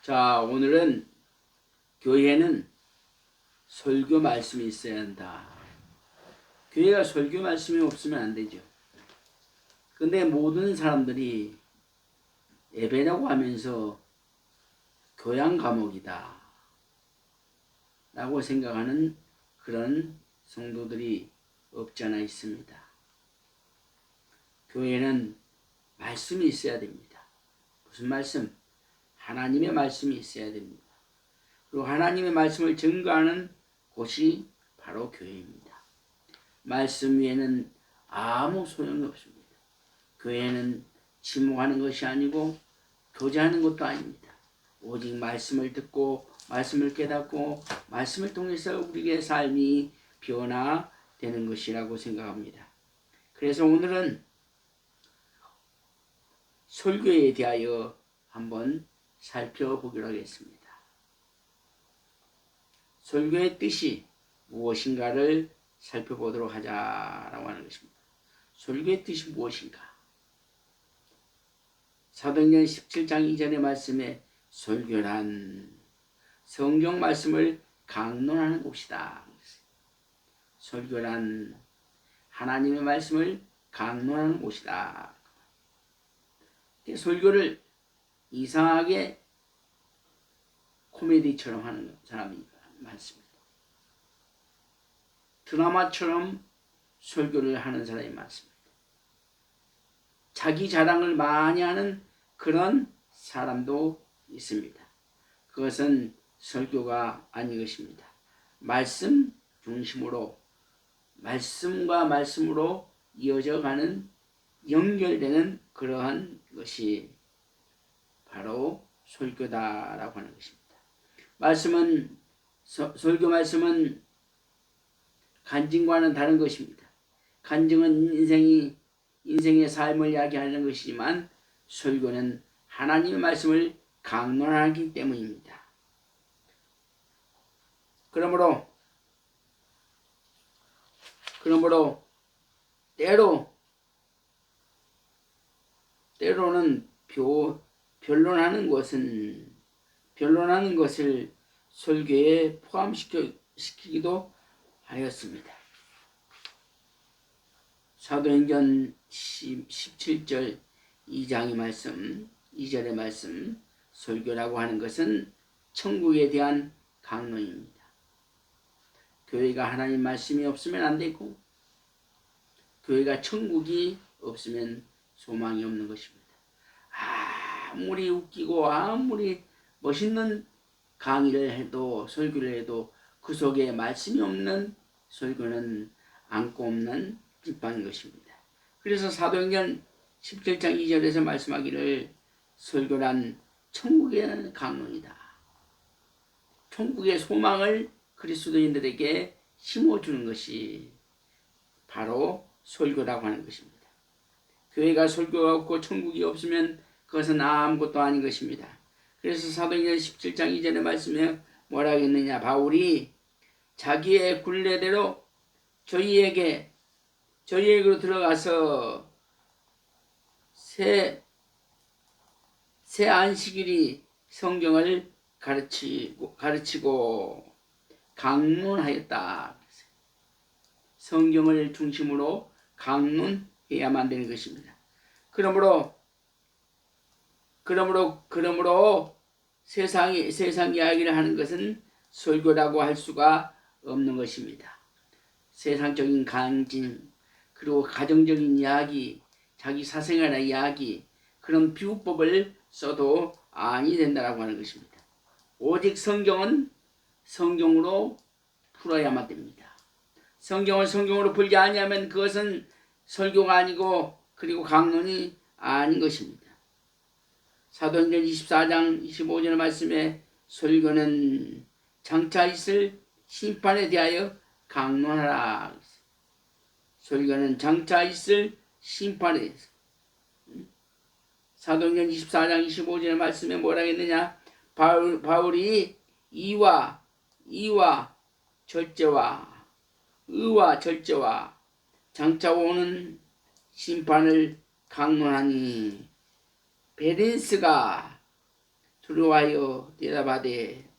자, 오늘은 교회에는 설교 말씀이 있어야 한다. 교회가 설교 말씀이 없으면 안 되죠. 근데 모든 사람들이 예배라고 하면서 교양 과목이다 라고 생각하는 그런 성도들이 없지 않아 있습니다. 교회에는 말씀이 있어야 됩니다. 무슨 말씀? 하나님의 말씀이 있어야 됩니다. 그리고 하나님의 말씀을 증거하는 곳이 바로 교회입니다. 말씀 위에는 아무 소용이 없습니다. 교회는 침묵하는 것이 아니고 교제하는 것도 아닙니다. 오직 말씀을 듣고 말씀을 깨닫고 말씀을 통해서 우리의 삶이 변화되는 것이라고 생각합니다. 그래서 오늘은 설교에 대하여 한번 살펴보기로 하겠습니다. 설교의 뜻이 무엇인가를 살펴보도록 하자라고 하는 것입니다. 설교의 뜻이 무엇인가? 사도행전 17장 2절의 말씀에 설교란 성경 말씀을 강론하는 곳이다. 설교란 하나님의 말씀을 강론하는 곳이다. 설교를 이상하게 코미디처럼 하는 사람이 많습니다. 드라마처럼 설교를 하는 사람이 많습니다. 자기 자랑을 많이 하는 그런 사람도 있습니다. 그것은 설교가 아닌 것입니다. 말씀 중심으로 말씀과 말씀으로 이어져가는 연결되는 그러한 것이 바로 설교다라고 하는 것입니다. 말씀은 설교 말씀은 간증과는 다른 것입니다. 간증은 인생의 삶을 이야기하는 것이지만 설교는 하나님의 말씀을 강론하기 때문입니다. 그러므로 때로는 변론하는 것을 설교에 포함시키기도 하였습니다. 사도행전 17절 2장의 말씀, 2절의 말씀, 설교라고 하는 것은 천국에 대한 강론입니다. 교회가 하나님 말씀이 없으면 안 되고 교회가 천국이 없으면 소망이 없는 것입니다. 아무리 웃기고 아무리 멋있는 강의를 해도 설교를 해도 그 속에 말씀이 없는 설교는 안고 없는 찐빵인 것입니다. 그래서 사도행전 17장 2절에서 말씀하기를 설교란 천국의 강론이다. 천국의 소망을 그리스도인들에게 심어주는 것이 바로 설교라고 하는 것입니다. 교회가 설교가 없고 천국이 없으면 그것은 아무것도 아닌 것입니다. 그래서 사도행전 17장 2절의 말씀에 뭐라 하겠느냐? 바울이 자기의 굴레대로 저희에게로 들어가서 새 안식일이 성경을 가르치고 강론하였다. 성경을 중심으로 강론해야만 되는 것입니다. 그러므로 세상 이야기를 하는 것은 설교라고 할 수가 없는 것입니다. 세상적인 간증, 그리고 가정적인 이야기, 자기 사생활의 이야기, 그런 비유법을 써도 아니 된다라고 하는 것입니다. 오직 성경은 성경으로 풀어야만 됩니다. 성경을 성경으로 풀지 않으면 그것은 설교가 아니고 그리고 강론이 아닌 것입니다. 사도행전 24장 25절의 말씀에 설교는 장차 있을 심판에 대하여 강론하라. 설교는 장차 있을 심판에 대해서. 사도행전 24장 25절의 말씀에 뭐라 했느냐? 바울이 의와 절제와 장차 오는 심판을 강론하니 베린스가 두려워하여 대답하되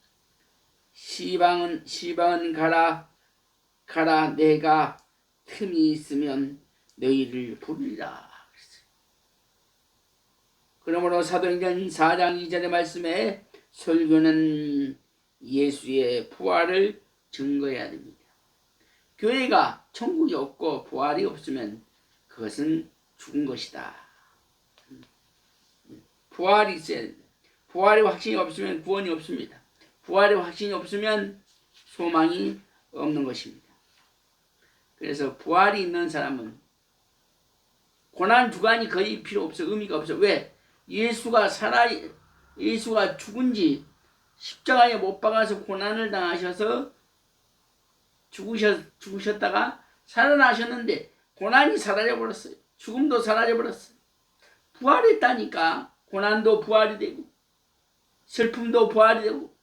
시방은 가라 내가 틈이 있으면 너희를 부르리라. 그러므로 사도행전 4장 2절의 말씀에 설교는 예수의 부활을 증거해야 됩니다. 교회가 천국이 없고 부활이 없으면 그것은 죽은 것이다. 부활이 있어야 됩니다. 부활의 확신이 없으면 구원이 없습니다. 부활의 확신이 없으면 소망이 없는 것입니다. 그래서 부활이 있는 사람은 고난 주간이 거의 필요 없어. 의미가 없어. 왜? 예수가 죽은 지 십자가에 못 박아서 고난을 당하셔서 죽으셨다가 살아나셨는데 고난이 사라져버렸어요. 죽음도 사라져버렸어요. 부활했다니까 고난도 부활이 되고 슬픔도 부활이 되고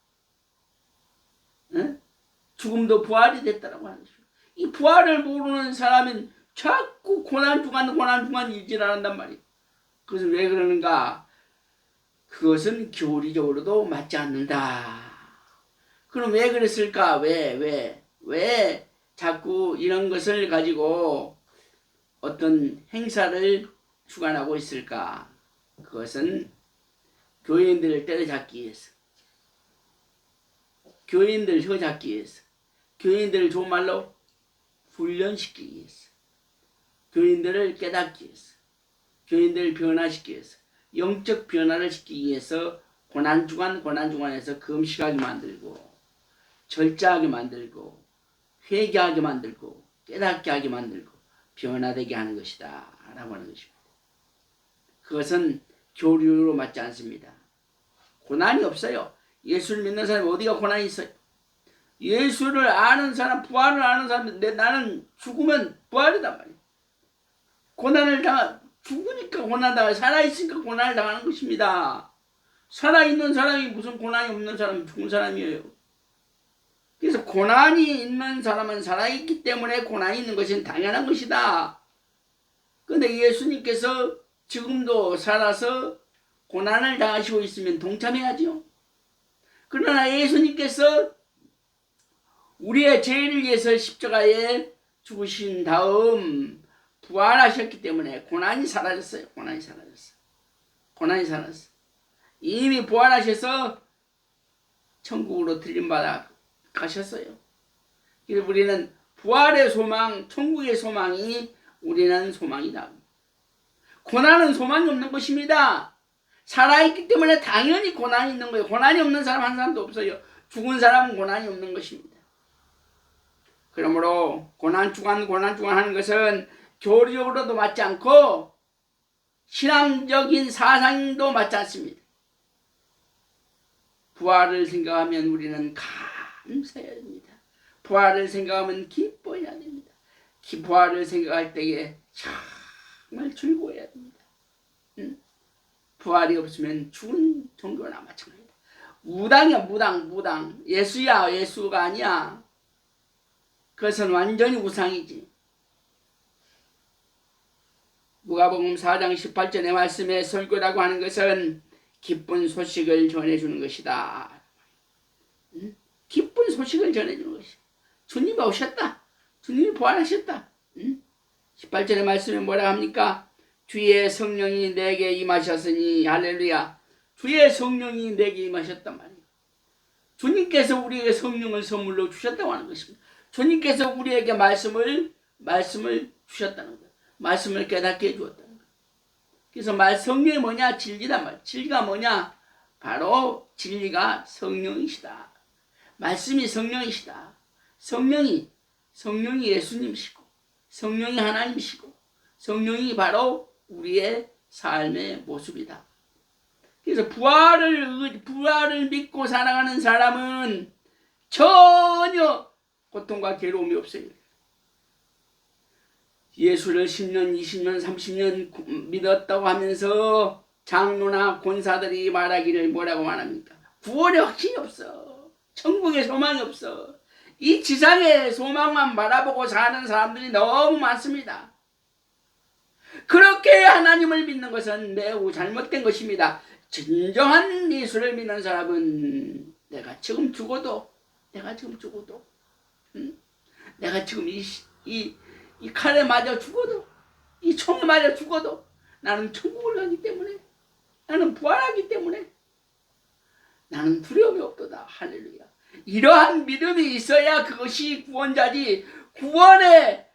죽음도 부활이 됐다라고 하는 것입니다. 이 부활을 모르는 사람은 자꾸 고난 주간 일질한단 말이에요. 그것은 왜 그러는가? 그것은 교리적으로도 맞지 않는다. 그럼 왜 그랬을까? 왜 자꾸 이런 것을 가지고 어떤 행사를 주관하고 있을까? 그것은 교인들을 때려잡기 위해서, 교인들 혀잡기 위해서, 교인들을 좋은 말로 훈련시키기 위해서, 교인들을 깨닫기 위해서, 교인들을 변화시키기 위해서, 영적 변화를 시키기 위해서 고난주간에서 금식하게 만들고 절제하게 만들고 회개하게 만들고 깨닫게 하게 만들고 변화되게 하는 것이다 라고 하는 것입니다. 그것은 교리로 맞지 않습니다. 고난이 없어요. 예수를 믿는 사람이 어디가 고난이 있어요? 예수를 아는 사람, 부활을 아는 사람, 나는 죽으면 부활이단 말이에요. 죽으니까 고난당하고 살아있으니까 고난을 당하는 것입니다. 살아있는 사람이 무슨 고난이 없는 사람이 죽은 사람이에요. 그래서 고난이 있는 사람은 살아있기 때문에 고난이 있는 것은 당연한 것이다. 그런데 예수님께서 지금도 살아서 고난을 당하시고 있으면 동참해야죠. 그러나 예수님께서 우리의 죄를 위해서 십자가에 죽으신 다음 부활하셨기 때문에 고난이 사라졌어요. 고난이 사라졌어. 이미 부활하셔서 천국으로 들림받아 가셨어요. 그래서 우리는 부활의 소망, 천국의 소망이 우리는 소망이다. 고난은 소망이 없는 것입니다. 살아있기 때문에 당연히 고난이 있는 거예요. 고난이 없는 사람 한 사람도 없어요. 죽은 사람은 고난이 없는 것입니다. 그러므로 고난주간 하는 것은 교리적으로도 맞지 않고 신앙적인 사상도 맞지 않습니다. 부활을 생각하면 우리는 감사해야 됩니다. 부활을 생각하면 기뻐해야 됩니다. 부활을 생각할 때에 정말 즐거워해야 됩니다. 부활이 없으면 죽은 종교나 마찬가지다. 무당이야, 무당. 예수가 아니야. 그것은 완전히 우상이지. 누가복음 4장 18절의 말씀에 설교라고 하는 것은 기쁜 소식을 전해주는 것이다. 기쁜 소식을 전해주는 것이다. 주님이 오셨다. 주님이 부활하셨다. 18절의 말씀에 뭐라 합니까? 주의 성령이 내게 임하셨으니 할렐루야. 주의 성령이 내게 임하셨단 말이에요. 주님께서 우리에게 성령을 선물로 주셨다고 하는 것입니다. 주님께서 우리에게 말씀을 주셨다는 거예요. 말씀을 깨닫게 해주었다는 거예요. 그래서 성령이 뭐냐? 진리란 말이에요. 진리가 뭐냐? 바로 진리가 성령이시다. 말씀이 성령이시다. 성령이 예수님이시고 성령이 하나님이시고 성령이 바로 우리의 삶의 모습이다. 그래서 부활을 믿고 살아가는 사람은 전혀 고통과 괴로움이 없어요. 예수를 10년, 20년, 30년 믿었다고 하면서 장로나 권사들이 말하기를 뭐라고 말합니까? 구원의 확신이 없어. 천국의 소망이 없어. 이 지상의 소망만 바라보고 사는 사람들이 너무 많습니다. 그렇게 하나님을 믿는 것은 매우 잘못된 것입니다. 진정한 예수를 믿는 사람은 내가 지금 죽어도 응? 내가 지금 이 칼에 맞아 죽어도 이 총에 맞아 죽어도 나는 천국을 가기 때문에 나는 부활하기 때문에 나는 두려움이 없도다. 할렐루야. 이러한 믿음이 있어야 그것이 구원자지. 구원에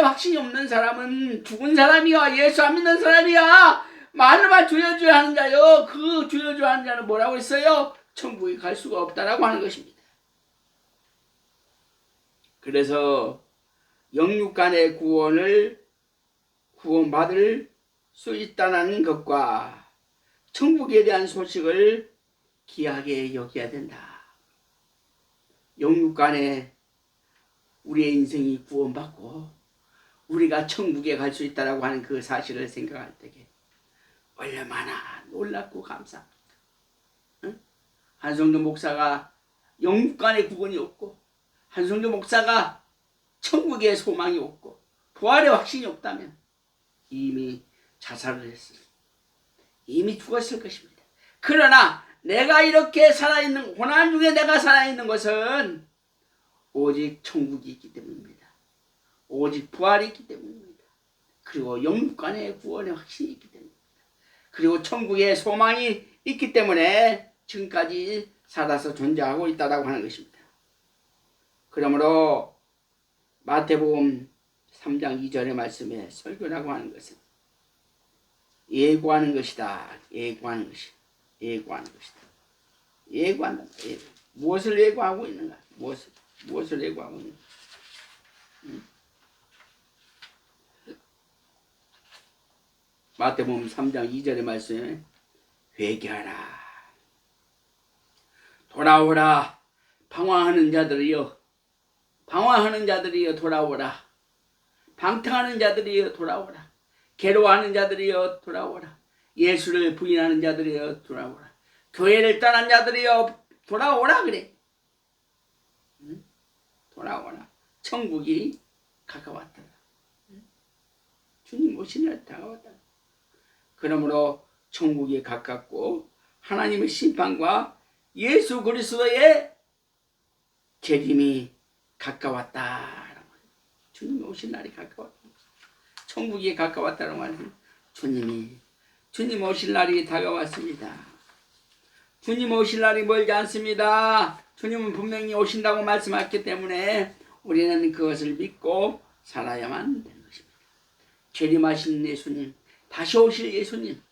확신이 없는 사람은 죽은 사람이야. 예수 안 믿는 사람이야. 말로만 주여 주여 하는 자요. 그 주여 주여 하는 자는 뭐라고 했어요? 천국에 갈 수가 없다라고 하는 것입니다. 그래서 영육간의 구원받을 수 있다는 것과 천국에 대한 소식을 귀하게 여겨야 된다. 영육간에 우리의 인생이 구원받고 우리가 천국에 갈 수 있다라고 하는 그 사실을 생각할 때에 얼마나 놀랍고 감사합니다. 응? 한성조 목사가 영육간의 구원이 없고 한성조 목사가 천국의 소망이 없고 부활의 확신이 없다면 이미 자살을 했을, 이미 죽었을 것입니다. 그러나 내가 이렇게 살아있는, 고난 중에 내가 살아있는 것은 오직 천국이 있기 때문입니다. 오직 부활이 있기 때문입니다. 그리고 영육간의 구원의 확신이 있기 때문입니다. 그리고 천국의 소망이 있기 때문에 지금까지 살아서 존재하고 있다고 하는 것입니다. 그러므로 마태복음 3장 2절의 말씀에 설교라고 하는 것은 예고하는 것이다. 예고하는 것이다. 예고한다. 무엇을 예고하고 있는가? 무엇을 예고하고 있는가? 마태복음 3장 2절의 말씀에 회개하라. 돌아오라. 방황하는 자들이여 돌아오라. 방탕하는 자들이여 돌아오라. 괴로워하는 자들이여 돌아오라. 예수를 부인하는 자들이여 돌아오라. 교회를 떠난 자들이여 돌아오라 그래. 돌아오라. 천국이 가까웠다. 주님 오신 날 다가왔다. 그러므로 천국이 가깝고 하나님의 심판과 예수 그리스도의 재림이 가까웠다. 주님이 오신 날이 가까웠다. 천국이 가까웠다는 말은 주님 오실 날이 다가왔습니다. 주님 오실 날이 멀지 않습니다. 주님은 분명히 오신다고 말씀하셨기 때문에 우리는 그것을 믿고 살아야만 되는 것입니다. 재림하신 예수님, 다시 오실 예수님,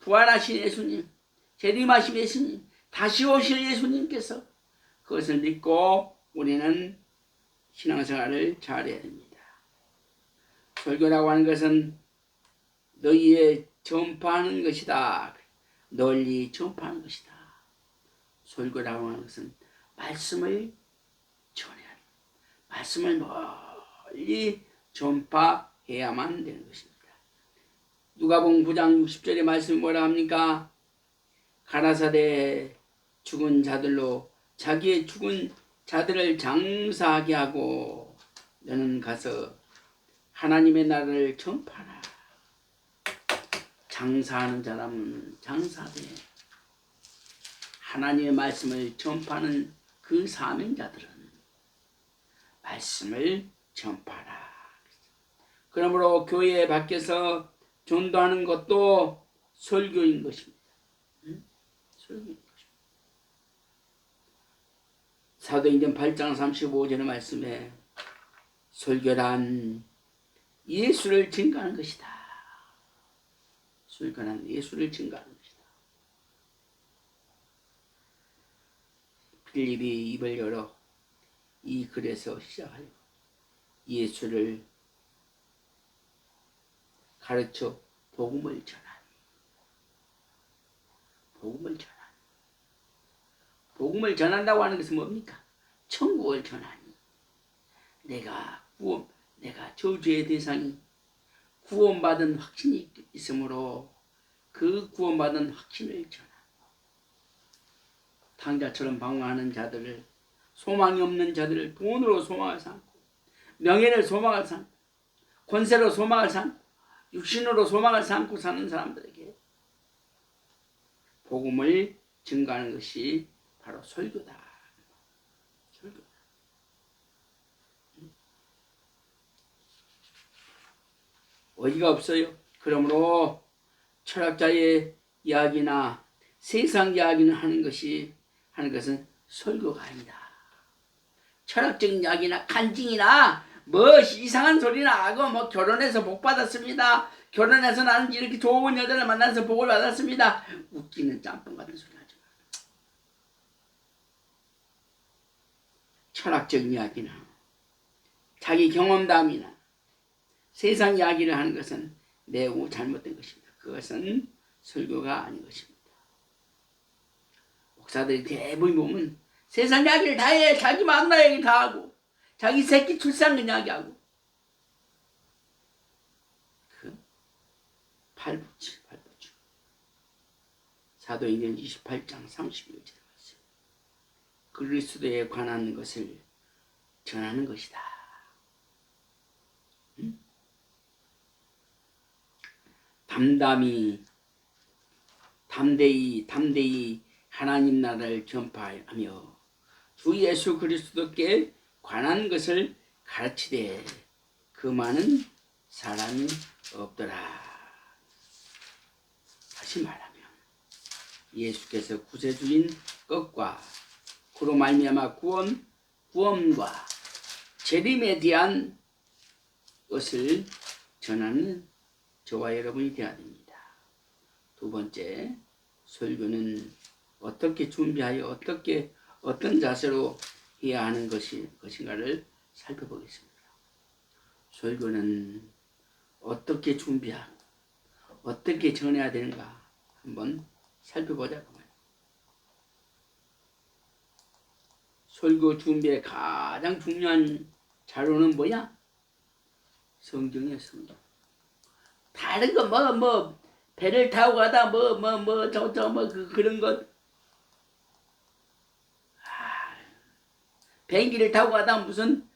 부활하신 예수님, 재림하신 예수님, 다시 오실 예수님께서 그것을 믿고 우리는 신앙생활을 잘해야 됩니다. 설교라고 하는 것은 너희에 전파하는 것이다. 널리 전파하는 것이다. 설교라고 하는 것은 말씀을 전해야 합니다. 말씀을 멀리 전파해야만 되는 것입니다. 누가복음 9장 60절의 말씀이 뭐라 합니까? 가라사대 죽은 자들로 자기의 죽은 자들을 장사하게 하고 너는 가서 하나님의 나라를 전파하라. 장사하는 사람은 장사돼. 하나님의 말씀을 전파하는 그 사명자들은 말씀을 전파하라. 그러므로 교회 밖에서 전도하는 것도 설교인 것입니다. 설교인 것입니다. 사도행전 8장 35절의 말씀에 설교란 예수를 증거하는 것이다. 설교란 예수를 증거하는 것이다. 빌립이 입을 열어 이 글에서 시작하여 예수를 가르쳐 복음을 전하니. 복음을 전한다고 하는 것은 뭡니까? 천국을 전하니. 내가 저주의 대상이 구원받은 확신이 있으므로 그 구원받은 확신을 전하니. 탕자처럼 방황하는 자들을, 소망이 없는 자들을 돈으로 소망을 삼고, 명예를 소망을 삼고, 권세로 소망을 삼고, 육신으로 소망을 삼고 사는 사람들에게 복음을 증가하는 것이 바로 설교다. 설교다. 어이가 없어요. 그러므로 철학자의 이야기나 세상 이야기는 하는 것은 설교가 아니다. 철학적인 이야기나 간증이나 뭐 이상한 소리나 하고 뭐 결혼해서 복 받았습니다. 결혼해서 나는 이렇게 좋은 여자를 만나서 복을 받았습니다. 웃기는 짬뽕 같은 소리 하지 마. 철학적인 이야기나 자기 경험담이나 세상 이야기를 하는 것은 매우 잘못된 것입니다. 그것은 설교가 아닌 것입니다. 목사들이 대부분 보면 세상 이야기를 다 해. 자기 만나 얘기 다 하고 자기 새끼 출산 이야기하고 그 팔부치 사도행전 28장 32절에 봤어요. 그리스도에 관한 것을 전하는 것이다. 응? 담대히 하나님 나라를 전파하며 주 예수 그리스도께 관한 것을 가르치되 그 많은 사람이 없더라. 다시 말하면 예수께서 구세주인 것과 그로 말미암아 구원과 재림에 대한 것을 전하는 저와 여러분이 되어야 됩니다. 두 번째, 설교는 어떻게 준비하여 어떤 자세로 해야 하는 것인가를 살펴보겠습니다. 설교는 어떻게 준비하고 어떻게 전해야 되는가 한번 살펴보자고 말이에요. 설교 준비의 가장 중요한 자료는 뭐야? 성경이야, 성경. 다른 거 배를 타고 가다 그런 것, 비행기를 타고 가다 무슨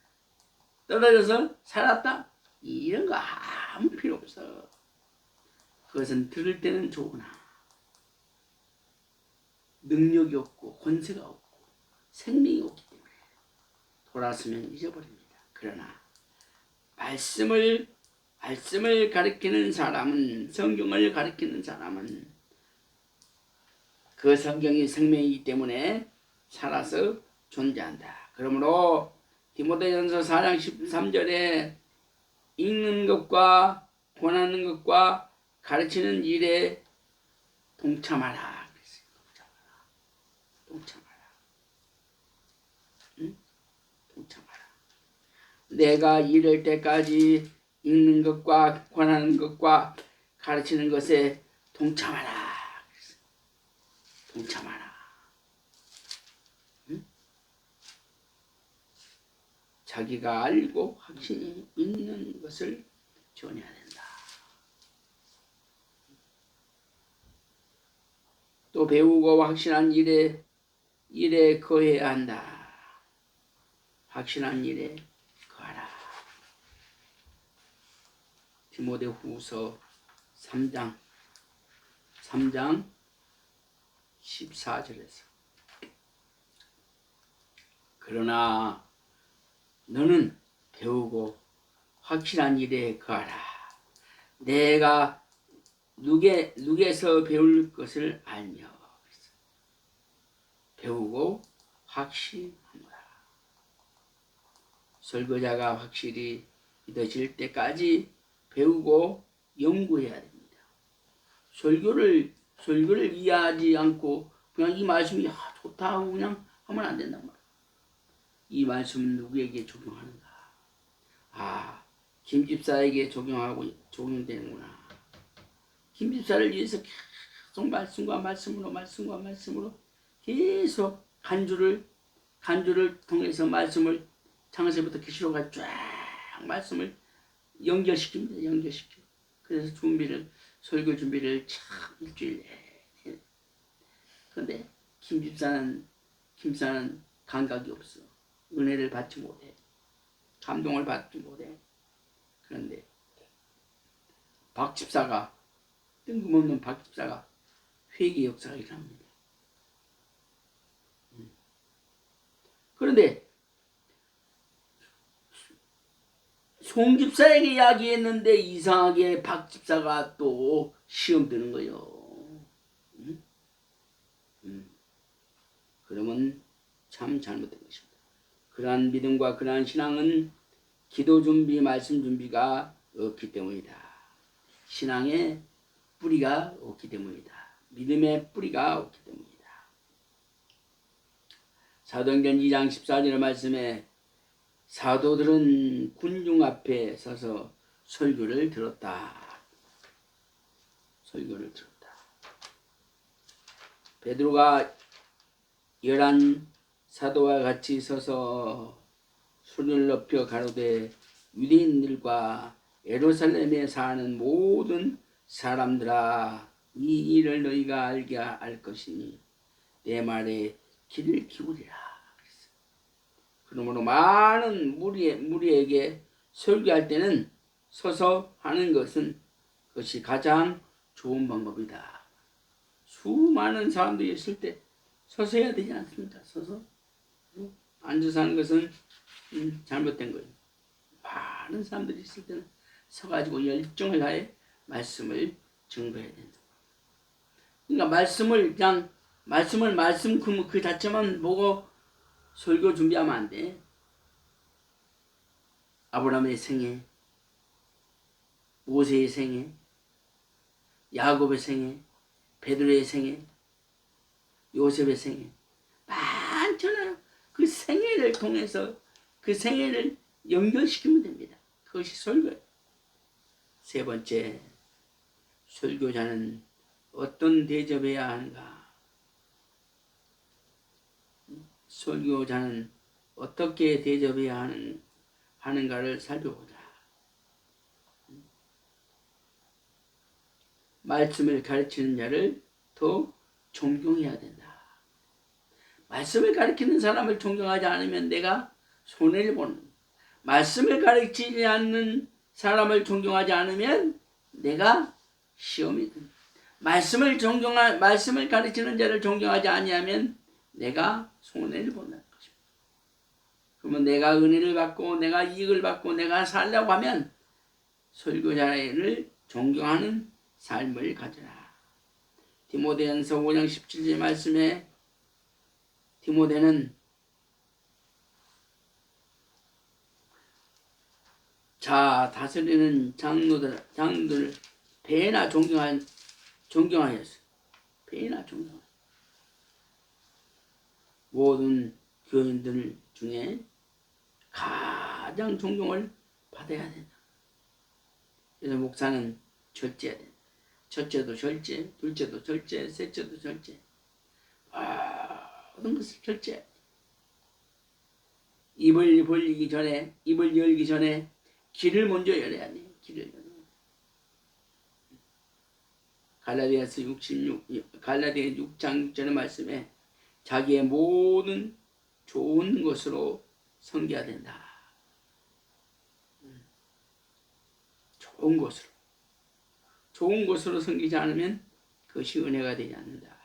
떨어져서 살았다? 이런 거 아무 필요 없어. 그것은 들을 때는 좋으나 능력이 없고 권세가 없고 생명이 없기 때문에 돌아서면 잊어버립니다. 그러나 말씀을 가리키는 사람은, 성경을 가리키는 사람은 그 성경이 생명이기 때문에 살아서 존재한다. 그러므로 디모데전서 4장 13절에 읽는 것과 권하는 것과 가르치는 일에 동참하라. 동참하라. 응? 동참하라. 내가 이럴 때까지 읽는 것과 권하는 것과 가르치는 것에 동참하라. 동참하라. 응? 자기가 알고 확신이 있는 것을 전해야 된다. 또 배우고 확신한 일에 거해야 한다. 확신한 일에 거하라. 디모데후서 3장 14절에서 그러나 너는 배우고 확실한 일에 거하라. 내가 누구에서 배울 것을 알며 배우고 확신하노라. 설교자가 확실히 믿어질 때까지 배우고 연구해야 됩니다. 설교를 이해하지 않고 그냥 이 말씀이 좋다 하고 그냥 하면 안 된단 말이에요. 이 말씀은 누구에게 적용하는가? 김집사에게 적용되는구나. 김집사를 위해서 계속 말씀으로 계속 간주를 통해서 말씀을 창세부터 계시록까지 쫙 말씀을 연결시킵니다. 그래서 설교 준비를 참 일주일 해. 그런데 김집사는 감각이 없어. 은혜를 받지 못해. 감동을 받지 못해. 그런데 뜬금없는 박집사가 회개 역사가 일어납니다. 그런데 송 집사에게 이야기했는데 이상하게 박 집사가 또 시험 드는 거예요. 그러면 참 잘못된 것입니다. 그러한 믿음과 그러한 신앙은 기도 준비, 말씀 준비가 없기 때문이다. 신앙의 뿌리가 없기 때문이다. 믿음의 뿌리가 없기 때문이다. 사도행전 2장 14절의 말씀에 사도들은 군중 앞에 서서 설교를 들었다. 설교를 들었다. 베드로가 11 사도와 같이 서서 손을 높여 가로되 유대인들과 예루살렘에 사는 모든 사람들아 이 일을 너희가 알게 할 것이니 내 말에 귀를 기울이라. 그러므로 많은 무리에게 설교할 때는 서서 하는 것이 가장 좋은 방법이다. 수많은 사람들이 있을 때 서서 해야 되지 않습니까? 서서 앉아서 하는 것은 잘못된 거예요. 많은 사람들이 있을 때는 서가지고 열정을 다해 말씀을 증거해야 된다. 그러니까 말씀 그 자체만 보고 설교 준비하면 안 돼. 아브라함의 생애, 모세의 생애, 야곱의 생애, 베드로의 생애, 요셉의 생애 많잖아요. 그 생애를 통해서 그 생애를 연결시키면 됩니다. 그것이 설교예요. 세 번째, 설교자는 어떤 대접해야 하는가? 설교자는 어떻게 대접해야 하는가를 살펴보자. 말씀을 가르치는 자를 더 존경해야 된다. 말씀을 가르치는 사람을 존경하지 않으면 내가 손해를 보는, 말씀을 가르치지 않는 사람을 존경하지 않으면 내가 시험이 든다. 말씀을 가르치는 자를 존경하지 아니하면 내가 손해를 본다는 것입니다. 그러면 내가 은혜를 받고 내가 이익을 받고 내가 살려고 하면 설교자를 존경하는 삶을 가져라. 디모데전서 5장 17절 말씀에 디모데는 자 다스리는 장로들 배나 존경하였어. 배나 존경하였어. 모든 교인들 중에 가장 존경을 받아야 된다. 그래서 목사는 절제해야 된다. 첫째도 절제, 둘째도 절제, 셋째도 절제. 모든 것을 절제해야 돼. 입을 열기 전에 길을 먼저 열어야 돼. 길을 열어야 돼. 갈라디아서 6장 6절의 말씀에 자기의 모든 좋은 것으로 섬겨야 된다. 좋은 것으로 섬기지 않으면 그것이 은혜가 되지 않는다.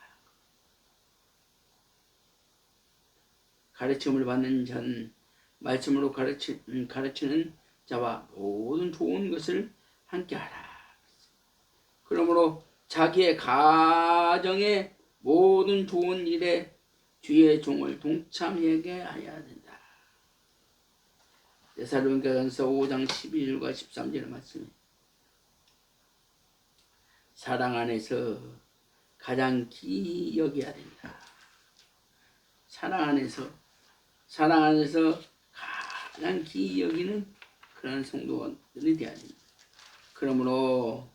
가르침을 받는 자는 말씀으로 가르치는 자와 모든 좋은 것을 함께하라. 그러므로 자기의 가정의 모든 좋은 일에 주의 종을 동참하게 하여야 된다. 데살로니가전서 5장 12절과 13절의 말씀에 사랑 안에서 가장 귀히 여겨야 된다. 사랑 안에서 가장 귀히 여기는 그런 성도들이 되어야 됩니다. 그러므로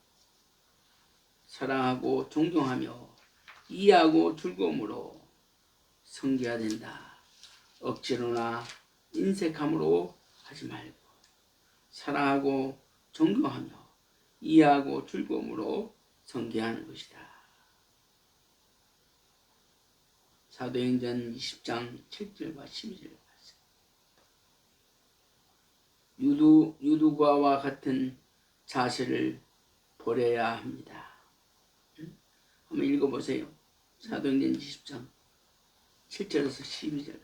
사랑하고 존경하며 이해하고 즐거움으로 섬겨야 된다. 억지로나 인색함으로 하지 말고 사랑하고 존경하며 이해하고 즐거움으로 섬겨야 하는 것이다. 사도행전 20장 7절과 12절 말씀. 유두과와 같은 자세를 버려야 합니다. 한번 읽어보세요. 사도행전 23 7절에서 12절까지.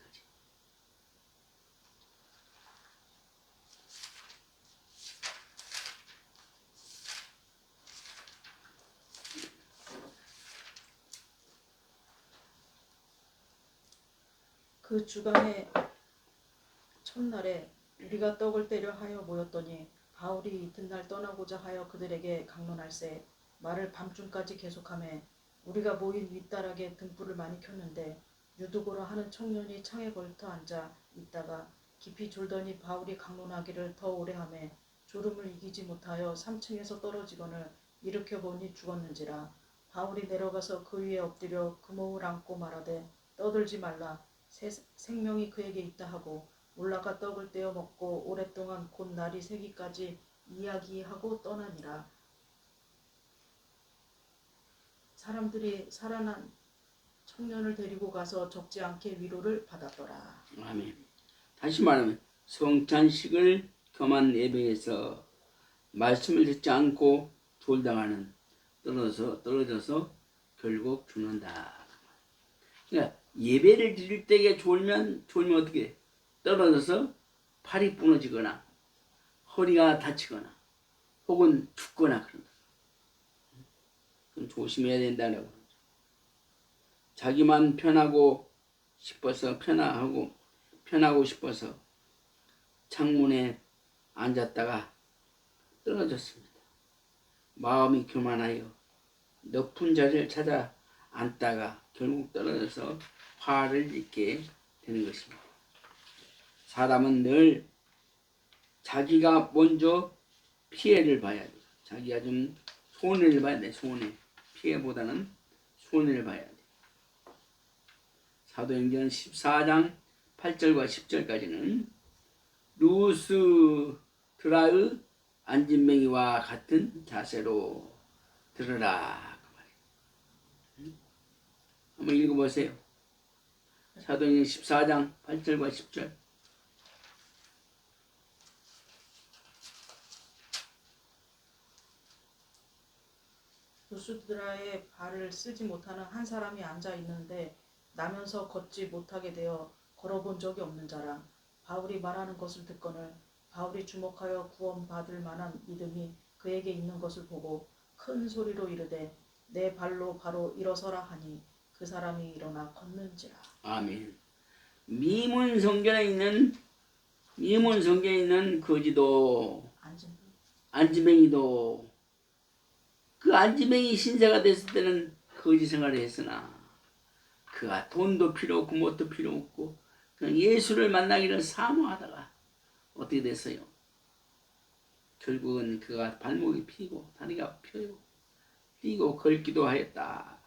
그 주간의 첫날에 우리가 떡을 떼려 하여 모였더니 바울이 이튿날 떠나고자 하여 그들에게 강론할세 말을 밤중까지 계속하며 우리가 모인 윗다락에 등불을 많이 켰는데 유두고라 하는 청년이 창에 걸터 앉아 있다가 깊이 졸더니 바울이 강론하기를 더 오래 하며 졸음을 이기지 못하여 3층에서 떨어지거늘 일으켜 보니 죽었는지라. 바울이 내려가서 그 위에 엎드려 그 몸을 안고 말하되 떠들지 말라 생명이 그에게 있다 하고 올라가 떡을 떼어 먹고 오랫동안 곧 날이 새기까지 이야기하고 떠나니라. 사람들이 살아난 청년을 데리고 가서 적지 않게 위로를 받았더라. 아멘. 다시 말하면 성찬식을 겸한 예배에서 말씀을 듣지 않고 졸다가는 떨어져서 결국 죽는다. 그러니까 예배를 드릴 때에 졸면 어떻게 돼? 떨어져서 팔이 부러지거나 허리가 다치거나 혹은 죽거나 그런다. 그럼 조심해야 된다고. 자기만 편하고 싶어서 창문에 앉았다가 떨어졌습니다. 마음이 교만하여 높은 자리를 찾아 앉다가 결국 떨어져서 화를 입게 되는 것입니다. 사람은 늘 자기가 먼저 피해를 봐야 돼. 자기가 좀 손해를 봐야 돼. 피해보다는 손해를 봐야 돼. 사도행전 14장 8절과 10절까지는 루스드라의 안진뱅이와 같은 자세로 들으라. 한번 읽어보세요. 사도행전 14장 8절과 10절. 루스드라의 발을 쓰지 못하는 한 사람이 앉아 있는데 나면서 걷지 못하게 되어 걸어본 적이 없는 자라. 바울이 말하는 것을 듣거늘 바울이 주목하여 구원받을 만한 믿음이 그에게 있는 것을 보고 큰 소리로 이르되 내 발로 바로 일어서라 하니 그 사람이 일어나 걷는지라. 아멘. 미문 성경에 있는 거지도 안지뱅이도 그 안지뱅이 신세가 됐을 때는 거지 생활을 했으나 그가 돈도 필요 없고 뭣도 필요 없고 그냥 예수를 만나기를 사모하다가 어떻게 됐어요? 결국은 그가 발목이 피고 다리가 펴고 뛰고 걷기도 하였다.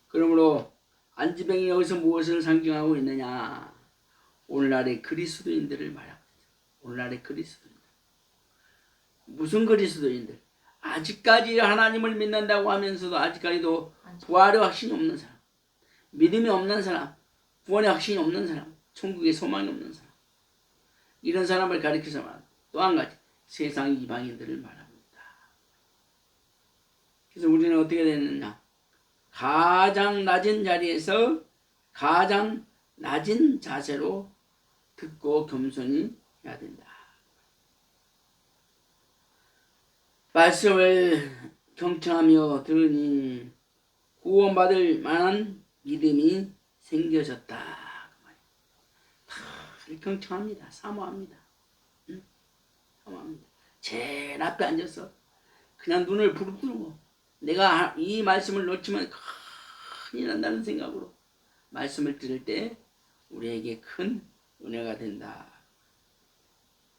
그러므로 안지뱅이 여기서 무엇을 상징하고 있느냐? 오늘날의 그리스도인들을 말합니다. 오늘날의 그리스도인들. 무슨 그리스도인들? 아직까지 하나님을 믿는다고 하면서도 아직까지도 부활의 확신이 없는 사람, 믿음이 없는 사람, 구원의 확신이 없는 사람, 천국의 소망이 없는 사람, 이런 사람을 가리켜서 말합니다. 또 한 가지, 세상 이방인들을 말합니다. 그래서 우리는 어떻게 되느냐? 가장 낮은 자리에서 가장 낮은 자세로 듣고 겸손히 해야 된다. 말씀을 경청하며 들으니 구원받을 만한 믿음이 생겨졌다. 다들 경청합니다. 사모합니다. 사모합니다. 제일 앞에 앉아서 그냥 눈을 부릅뜨고 내가 이 말씀을 놓치면 큰일 난다는 생각으로 말씀을 들을 때 우리에게 큰 은혜가 된다.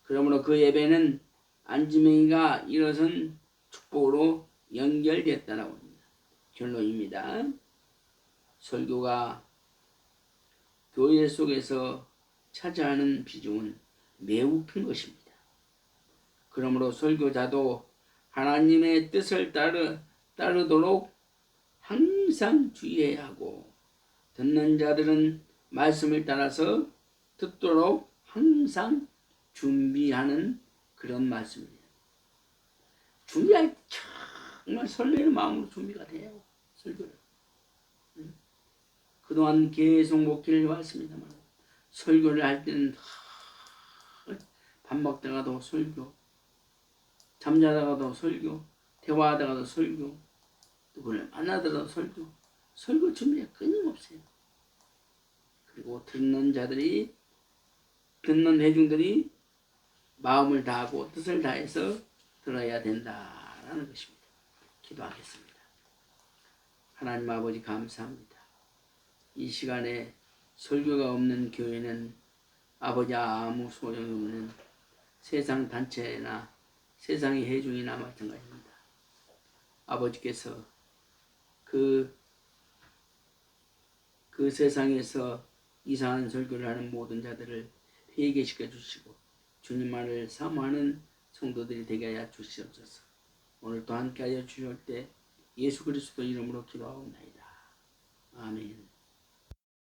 그러므로 그 예배는 안지뱅이가 일어선 축복으로 연결됐다라고 합니다. 결론입니다. 설교가 교회 속에서 차지하는 비중은 매우 큰 것입니다. 그러므로 설교자도 하나님의 뜻을 따르도록 항상 주의해야 하고 듣는 자들은 말씀을 따라서 듣도록 항상 준비하는 그런 말씀입니다. 준비할 때 정말 설레는 마음으로 준비가 돼요. 설교를. 그동안 계속 목회를 해왔습니다만 설교를 할 때는 밥 먹다가도 설교, 잠자다가도 설교, 대화하다가도 설교, 누구를 만나더라도 설교, 설교 준비가 끊임없어요. 그리고 듣는 대중들이 마음을 다하고 뜻을 다해서 들어야 된다라는 것입니다. 기도하겠습니다. 하나님 아버지 감사합니다. 이 시간에 설교가 없는 교회는 아버지 아무 소용이 없는 세상 단체나 세상의 회중이나 마찬가지입니다. 아버지께서 그 세상에서 이상한 설교를 하는 모든 자들을 회개시켜 주시고 주님 말을 사모하는 성도들이 되게 하여 주시옵소서. 오늘도 함께하여 주실 때 예수 그리스도 이름으로 기도하옵나이다. 아멘.